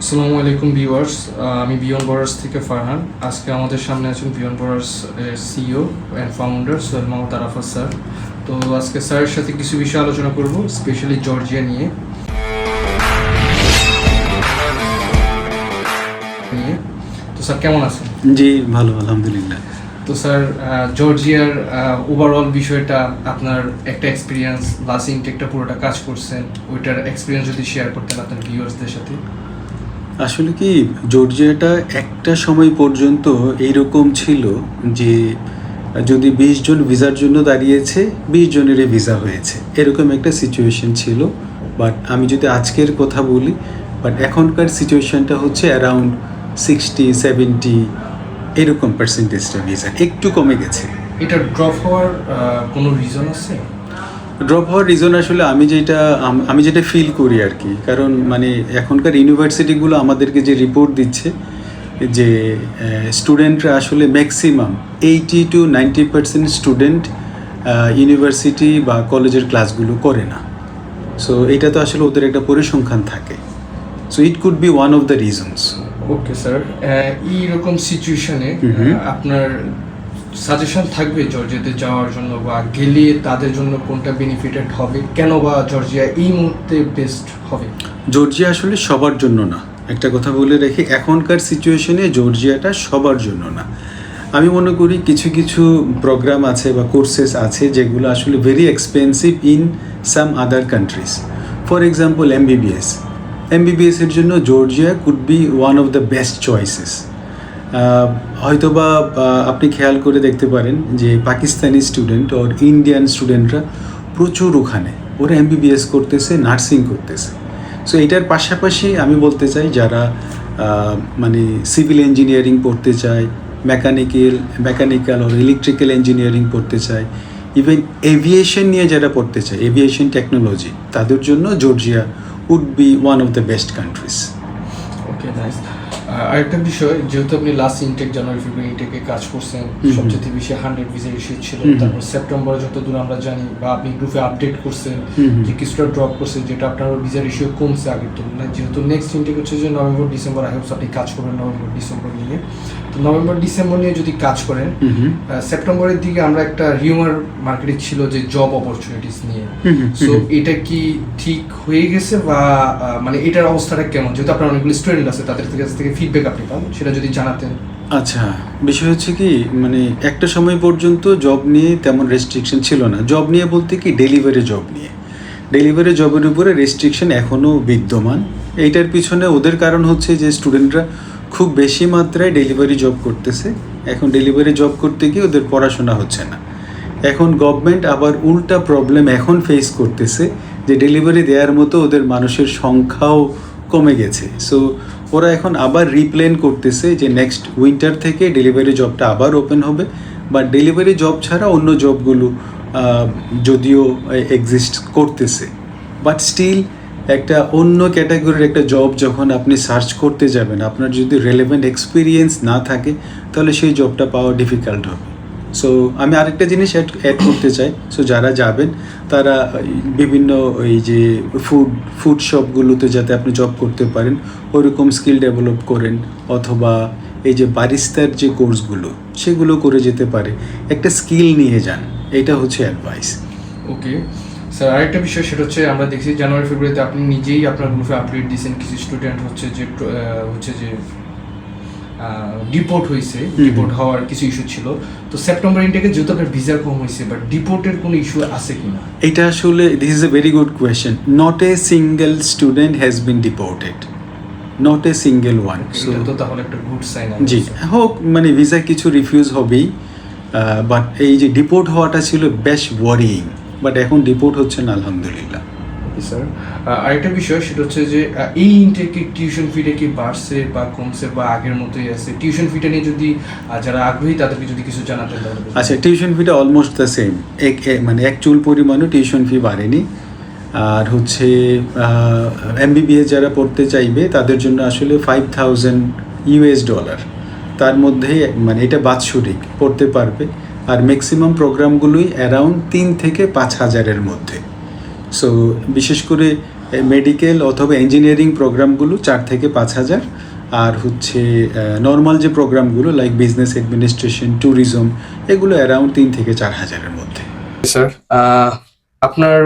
আসসালামু আলাইকুম ভিউয়ার্স, আমি বিয়ন্ড বর্ডার্স থেকে ফারহান। আজকে আমাদের সামনে আছেন beyond borders CEO and founder Sohel Mahmud Arafat sir. তো আজকে স্যারের সাথে কিছু বিষয় আলোচনা করব, স্পেশালি জর্জিয়া নিয়ে। তো স্যার কেমন আছেন? জি ভালো, আলহামদুলিল্লাহ। তো স্যার, জর্জিয়ার ওভারঅল বিষয়টা, আপনার একটা এক্সপিরিয়েন্স, লাস্ট ইনটেকটা পুরোটা কাজ করছেন, ওইটার এক্সপিরিয়েন্স যদি শেয়ার করতেন আপনার ভিউয়ার্সদের সাথে। আসলে কি, জর্জিয়াটা একটা সময় পর্যন্ত এইরকম ছিল যে যদি 20 জন ভিসার জন্য দাঁড়িয়েছে, 20 জনেরই ভিসা হয়েছে, এরকম একটা সিচুয়েশন ছিল। বাট আমি যদি আজকের কথা বলি, বাট এখনকার সিচুয়েশনটা হচ্ছে অ্যারাউন্ড 60-70 এরকম পার্সেন্টেজটা ভিসা একটু কমে গেছে। এটা ড্রপ হওয়ার কোনো রিজন আছে? ড্রপ হওয়ার রিজন আসলে আমি যেটা ফিল করি আর কি, কারণ মানে এখনকার ইউনিভার্সিটিগুলো আমাদেরকে যে রিপোর্ট দিচ্ছে যে স্টুডেন্টরা আসলে ম্যাক্সিমাম 80-90% স্টুডেন্ট ইউনিভার্সিটি বা কলেজের ক্লাসগুলো করে না। সো এটা তো আসলে ওদের একটা পরিসংখ্যান থাকে। So it could be one of the reasons. Okay sir, এইরকম সিচুয়েশনে আপনার সাজেশন থাকবে জর্জিয়াতে যাওয়ার জন্য, বা গেলে তাদের জন্য কোনটা বেনিফিটেড হবে, কেন বা জর্জিয়া এই মুহূর্তে বেস্ট হবে? জর্জিয়া আসলে সবার জন্য না, একটা কথা বলে রেখে, এখনকার সিচুয়েশনে জর্জিয়াটা সবার জন্য না। আমি মনে করি কিছু কিছু প্রোগ্রাম আছে বা কোর্সেস আছে যেগুলো আসলে very expensive in some other countries. For example এমবিবিএসের জন্য Georgia could be one of the best choices. হয়তোবা আপনি খেয়াল করে দেখতে পারেন যে পাকিস্তানি স্টুডেন্ট ওর ইন্ডিয়ান স্টুডেন্টরা প্রচুর ওখানে ওরা এমবিবিএস করতেছে, নার্সিং করতেছে। সো এটার পাশাপাশি আমি বলতে চাই, যারা মানে সিভিল ইঞ্জিনিয়ারিং পড়তে চায়, মেকানিক্যাল ওর ইলেকট্রিক্যাল ইঞ্জিনিয়ারিং পড়তে চায়, ইভেন এভিয়েশন নিয়ে যারা পড়তে চায়, এভিয়েশন টেকনোলজি, তাদের জন্য Georgia would be one of the best countries. Okay, nice. আরেকটা বিষয়, যেহেতু আপনি লাস্ট ইনটেক জানুয়ারি-ফেব্রুয়ারি ইনটেকে কাজ করছেন, সবচেয়ে বেশি 100 ভিসা ইস্যু ছিল। তারপর সেপ্টেম্বরে যতদূর আমরা জানি, বা আপনি গ্রুপে আপডেট করছেন যে কিছুটা ড্রপ করছে, যেটা আপনার ভিসার ইস্যু কমছে আগের তুলনায়। যেহেতু নেক্সট ইনটেক হচ্ছে যে নভেম্বর ডিসেম্বর, আই হোপস আপনি কাজ করবেন নভেম্বর ডিসেম্বর নিয়ে। তো নভেম্বর ডিসেম্বর নিয়ে যদি কাজ করেন, সেপ্টেম্বরের দিকে আমরা একটা রিউমার মার্কেটে ছিল যে জব অপরচুনিটিস নিয়ে। সো এটা কি ঠিক হয়ে গেছে, বা মানে এটার অবস্থাটা কেমন? যেহেতু আপনার অনেকগুলো স্টুডেন্ট আছে, তাদের কাছ থেকে ফিডব্যাক আপনি পান, সেটা যদি জানাতেন। আচ্ছা, বিষয় হচ্ছে কি, মানে একটা সময় পর্যন্ত জব নিয়ে তেমন রেস্ট্রিকশন ছিল না। জব নিয়ে বলতে কি, ডেলিভারি জবের উপরে রেস্ট্রিকশন এখনও বিদ্যমান। এইটার পিছনে ওদের কারণ হচ্ছে যে স্টুডেন্টরা খুব বেশি মাত্রায় ডেলিভারি জব করতেছে। এখন ডেলিভারি জব করতে গিয়ে ওদের পড়াশোনা হচ্ছে না। এখন গভর্নমেন্ট আবার উল্টা প্রবলেম এখন ফেস করতেছে যে ডেলিভারি দেওয়ার মতো ওদের মানুষের সংখ্যাও কমে গেছে। সো ওরা এখন আবার রিপ্ল্যান করতেছে যে নেক্সট উইন্টার থেকে ডেলিভারি জবটা আবার ওপেন হবে। বা ডেলিভারি জব ছাড়া অন্য জবগুলো যদিও এক্সিস্ট করতেছে, বাট স্টিল একটা অন্য ক্যাটাগরির একটা জব যখন আপনি সার্চ করতে যাবেন, আপনার যদি রেলেভেন্ট এক্সপিরিয়েন্স না থাকে, তাহলে সেই জবটা পাওয়া ডিফিকাল্ট হবে। সো আমি আরেকটা জিনিস অ্যাড করতে চাই। সো যারা যাবেন তারা বিভিন্ন এই যে ফুড শপগুলোতে যাতে আপনি জব করতে পারেন, ওইরকম স্কিল ডেভেলপ করেন, অথবা এই যে বারিস্তার যে কোর্সগুলো সেগুলো করে যেতে পারে, একটা স্কিল নিয়ে যান, এটা হচ্ছে অ্যাডভাইস। ওকে স্যার, আরেকটা বিষয়, সেটা হচ্ছে আমরা দেখছি জানুয়ারি ফেব্রুয়ারিতে আপনি নিজেই আপনার গ্রুপে আপডেট দিয়েছেন, কিছু স্টুডেন্ট হচ্ছে যে ডিপোর্ট হয়েছে, ডিপোর্ট হওয়ার কিছু ইস্যু ছিল। তো সেপ্টেম্বর ইনটেকে যেহেতু আপনার ভিসা কম হয়েছে, বাট ডিপোর্টের কোনো ইস্যু আছে কিনা? এটা আসলে this is a very good question. Not a single student has been deported, not a single one. So তো তাহলে একটা গুড সাইন। জি হোক, মানে ভিসা কিছু রিফিউজ হবেই, বাট এই যে ডিপোর্ট হওয়াটা ছিল বেশ ওয়ারিং, বাট এখন ডিপোর্ট হচ্ছে না, আলহামদুলিল্লাহ। স্যার, আরেকটা বিষয়, সেটা হচ্ছে যে এই ইনটেকে টিউশন ফিটা কি বাড়ছে বা কমছে, বা আগের মতোই আছে? টিউশন ফিটা নিয়ে যদি যারা আগ্রহী তাদেরকে যদি কিছু জানাতেন তাহলে। আচ্ছা, টিউশন ফিটা অলমোস্ট দ্য সেম, মানে এক চুল পরিমাণও টিউশন ফি বাড়েনি। আর হচ্ছে এমবিবিএস যারা পড়তে চাইবে তাদের জন্য আসলে $5,000, তার মধ্যে মানে এটা বাৎসরিক পড়তে পারবে। আর ম্যাক্সিমাম প্রোগ্রামগুলোই অ্যারাউন্ড 3 থেকে 5 হাজারের মধ্যে। সো বিশেষ করে মেডিকেল অথবা ইঞ্জিনিয়ারিং প্রোগ্রামগুলো 4 থেকে 5 হাজার, আর হচ্ছে নর্মাল যে প্রোগ্রামগুলো লাইক বিজনেস অ্যাডমিনিস্ট্রেশন, ট্যুরিজম, এগুলো অ্যারাউন্ড 3 থেকে 4 হাজারের মধ্যে। স্যার, আপনার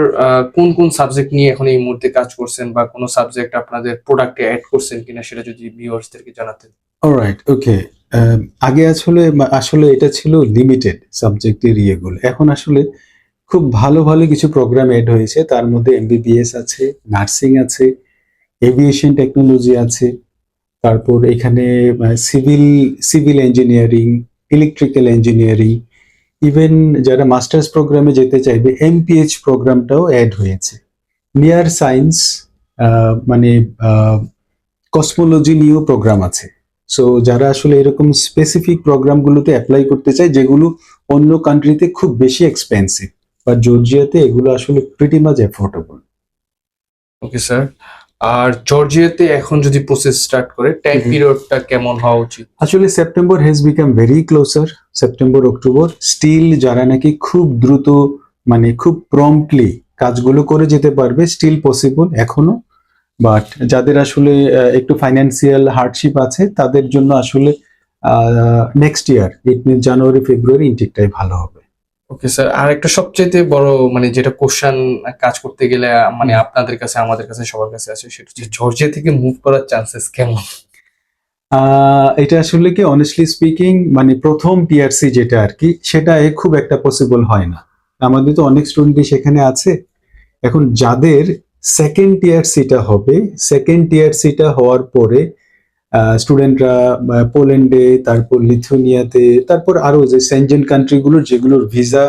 কোন কোন সাবজেক্ট নিয়ে এখন এই মুহূর্তে কাজ করছেন, বা কোনো সাবজেক্ট আপনাদের প্রোডাক্টে অ্যাড করছেন কিনা সেটা যদি ভিউয়ার্সদেরকে জানাতেন। অলরাইট, ওকে। আগে আসলে এটা ছিল লিমিটেড সাবজেক্টের ইয়েগুলো, এখন আসলে খুব ভালো ভালো কিছু প্রোগ্রাম এড হয়েছে। তার মধ্যে এমবিবিএস আছে, নার্সিং আছে, এভিয়েশন টেকনোলজি আছে, তারপর এখানে civil engineering, electrical engineering, even যারা মাস্টার্স প্রোগ্রামে যেতে চাইবে এমপিএইচ প্রোগ্রামটাও অ্যাড হয়েছে। নিয়ার সায়েন্স মানে কসমোলজি নিয়েও প্রোগ্রাম আছে। সো যারা আসলে এরকম স্পেসিফিক প্রোগ্রামগুলোতে অ্যাপ্লাই করতে চায় যেগুলো অন্য কান্ট্রিতে খুব বেশি এক্সপেন্সিভ, বা জর্জিয়াতে এগুলো আসলে pretty much affordable. Okay sir, আর জর্জিয়াতে এখন যদি প্রসেস স্টার্ট করে টাইম পিরিয়ডটা কেমন হওয়া উচিত? আসলে September has become very closer. September October still যারা নাকি খুব দ্রুত মানে খুব প্রম্পটলি কাজগুলো করে যেতে পারবে, স্টিল পসিবল এখনো। বাট যাদের আসলে একটু ফাইন্যান্সিয়াল হার্ডশিপ আছে তাদের জন্য আসলে নেক্সট ইয়ার ইট মিন জানুয়ারি ফেব্রুয়ারি ইনটেকটাই ভালো হবে। ওকে স্যার, আর একটা সবচাইতে বড় মানে যেটা কোশ্চেন কাজ করতে গেলে মানে আপনাদের কাছে আমাদের কাছে সবার কাছে আছে, সেটা হচ্ছে জর্জিয়া থেকে মুভ করার চান্সেস কেমন? এটা আসলে কি অনেস্টলি স্পিকিং মানে প্রথম টিআরসি যেটা আর কি, সেটা খুব একটা পসিবল হয় না। আমাদের তো অনেক স্টুডেন্টই সেখানে আছে। এখন যাদের সেকেন্ড টিআরসিটা হবে, সেকেন্ড টিআরসিটা হওয়ার পরে স্টুডেন্টরা পোল্যান্ডে, তারপর লিথুয়ানিয়াতে, তারপর আরো যে সেনজেন কান্ট্রিগুলোর যেগুলোর ভিসা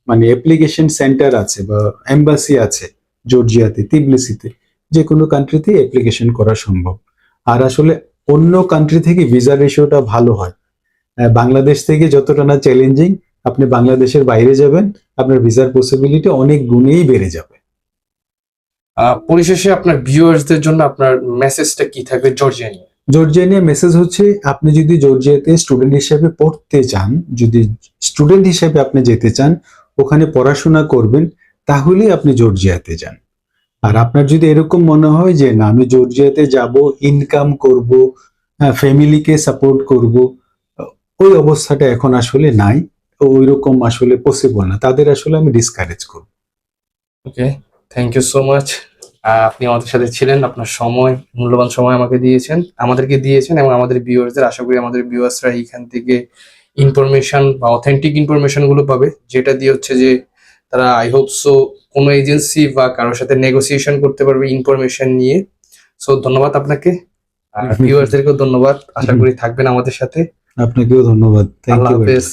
মানে অ্যাপ্লিকেশন সেন্টার আছে বা এম্বাসি আছে জর্জিয়াতে, তিবলিসিতে, যে কোনো কান্ট্রিতে অ্যাপ্লিকেশন করা সম্ভব। আর আসলে অন্য কান্ট্রি থেকে ভিসা রেশিওটা ভালো হয়। বাংলাদেশ থেকে যতটা না চ্যালেঞ্জিং, আপনি বাংলাদেশের বাইরে যাবেন, আপনার ভিসার পসিবিলিটি অনেক গুণেই বেড়ে যাবে। পরিশেষে আপনার ভিউয়ার্সদের জন্য আপনার মেসেজটা কি থাকবে জর্জিয়া নিয়ে? জর্জিয়া নিয়ে মেসেজ হচ্ছে, আপনি যদি জর্জিয়াতে স্টুডেন্ট হিসেবে পড়তে চান, যদি স্টুডেন্ট হিসেবে আপনি যেতে চান, ওখানে পড়াশোনা করবেন, তাহলে আপনি জর্জিয়াতে যান। আর আপনার যদি এরকম মনে হয় যে না আমি জর্জিয়াতে যাব, ইনকাম করব, ফ্যামিলিকে সাপোর্ট করব, ওই অবস্থাটা এখন আসলে নাই, ওই রকম আসলে পসিবল না, তাদের আসলে আমি ডিসকারেজ করব। ওকে, থ্যাংক ইউ সো মাচ। আপনি আমাদের সাথে ছিলেন, আপনার সময়, মূল্যবান সময় আমাদেরকে দিয়েছেন, এবং আমাদের ভিউয়ার্সদের, আশা করি আমাদের ভিউয়ার্সরা এখান থেকে ইনফরমেশন বা অথেন্টিক ইনফরমেশন গুলো পাবে, যেটা দিয়ে হচ্ছে যে তারা আই হোপ সো কোনো এজেন্সি বা কারোর সাথে নেগোসিয়েশন করতে পারবে ইনফরমেশন নিয়ে। সো ধন্যবাদ আপনাকে, আর ভিউয়ার্সদেরকেও ধন্যবাদ। আশা করি থাকবেন আমাদের সাথে। আপনাকেও ধন্যবাদ। Thank Allah you. হাফেজ।